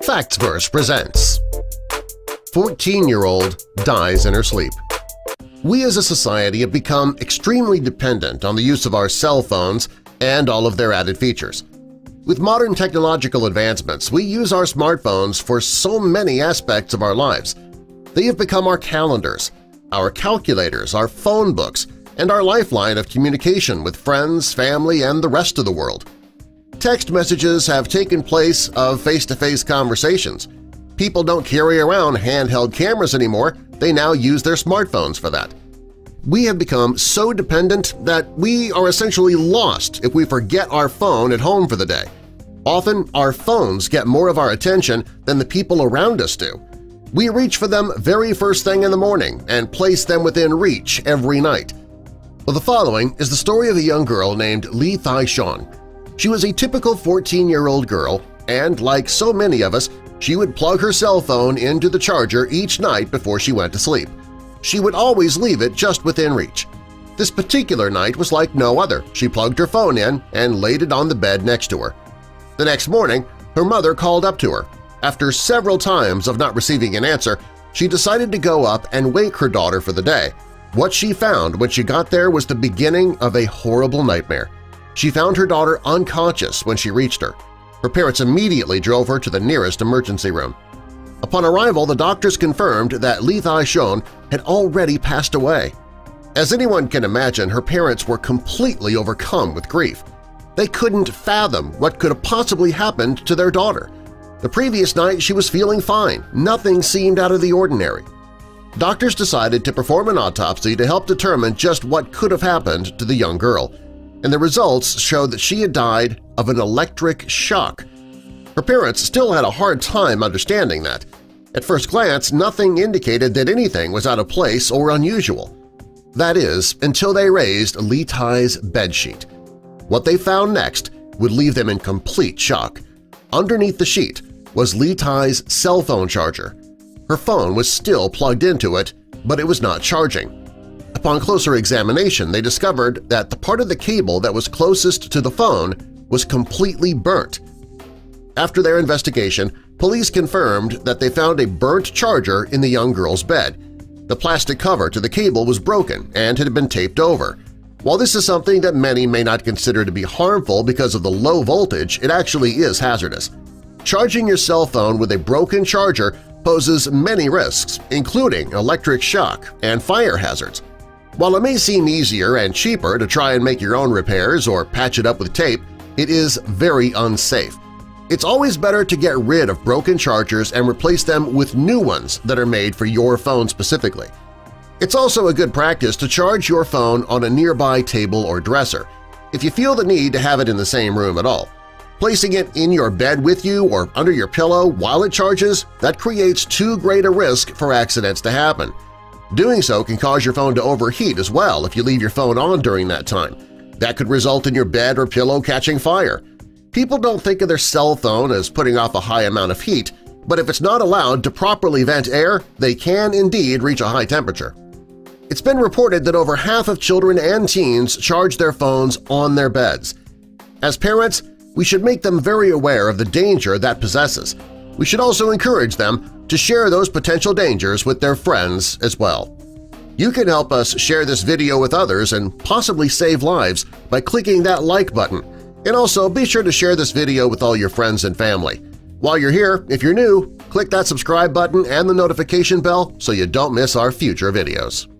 Factsverse presents 14-year-old dies in her sleep. We as a society have become extremely dependent on the use of our cell phones and all of their added features. With modern technological advancements, we use our smartphones for so many aspects of our lives. They have become our calendars, our calculators, our phone books, and our lifeline of communication with friends, family, and the rest of the world. Text messages have taken place of face-to-face conversations. People don't carry around handheld cameras anymore, they now use their smartphones for that. We have become so dependent that we are essentially lost if we forget our phone at home for the day. Often, our phones get more of our attention than the people around us do. We reach for them very first thing in the morning and place them within reach every night. Well, the following is the story of a young girl named Lee Thai-Shon. She was a typical 14-year-old girl, and like so many of us, she would plug her cell phone into the charger each night before she went to sleep. She would always leave it just within reach. This particular night was like no other. She plugged her phone in and laid it on the bed next to her. The next morning, her mother called up to her. After several times of not receiving an answer, she decided to go up and wake her daughter for the day. What she found when she got there was the beginning of a horrible nightmare. She found her daughter unconscious when she reached her. Her parents immediately drove her to the nearest emergency room. Upon arrival, the doctors confirmed that Lee Thai-Shon had already passed away. As anyone can imagine, her parents were completely overcome with grief. They couldn't fathom what could have possibly happened to their daughter. The previous night she was feeling fine. Nothing seemed out of the ordinary. Doctors decided to perform an autopsy to help determine just what could have happened to the young girl, and the results showed that she had died of an electric shock. Her parents still had a hard time understanding that. At first glance, nothing indicated that anything was out of place or unusual. That is, until they raised Lee Thai's bedsheet. What they found next would leave them in complete shock. Underneath the sheet was Lee Thai's cell phone charger. Her phone was still plugged into it, but it was not charging. Upon closer examination, they discovered that the part of the cable that was closest to the phone was completely burnt. After their investigation, police confirmed that they found a burnt charger in the young girl's bed. The plastic cover to the cable was broken and had been taped over. While this is something that many may not consider to be harmful because of the low voltage, it actually is hazardous. Charging your cell phone with a broken charger poses many risks, including electric shock and fire hazards. While it may seem easier and cheaper to try and make your own repairs or patch it up with tape, it is very unsafe. It's always better to get rid of broken chargers and replace them with new ones that are made for your phone specifically. It's also a good practice to charge your phone on a nearby table or dresser, if you feel the need to have it in the same room at all. Placing it in your bed with you or under your pillow while it charges, that creates too great a risk for accidents to happen. Doing so can cause your phone to overheat as well if you leave your phone on during that time. That could result in your bed or pillow catching fire. People don't think of their cell phone as putting off a high amount of heat, but if it's not allowed to properly vent air, they can indeed reach a high temperature. It's been reported that over half of children and teens charge their phones on their beds. As parents, we should make them very aware of the danger that possesses. We should also encourage them to share those potential dangers with their friends as well. You can help us share this video with others and possibly save lives by clicking that like button. And also be sure to share this video with all your friends and family. While you're here, if you're new, click that subscribe button and the notification bell so you don't miss our future videos.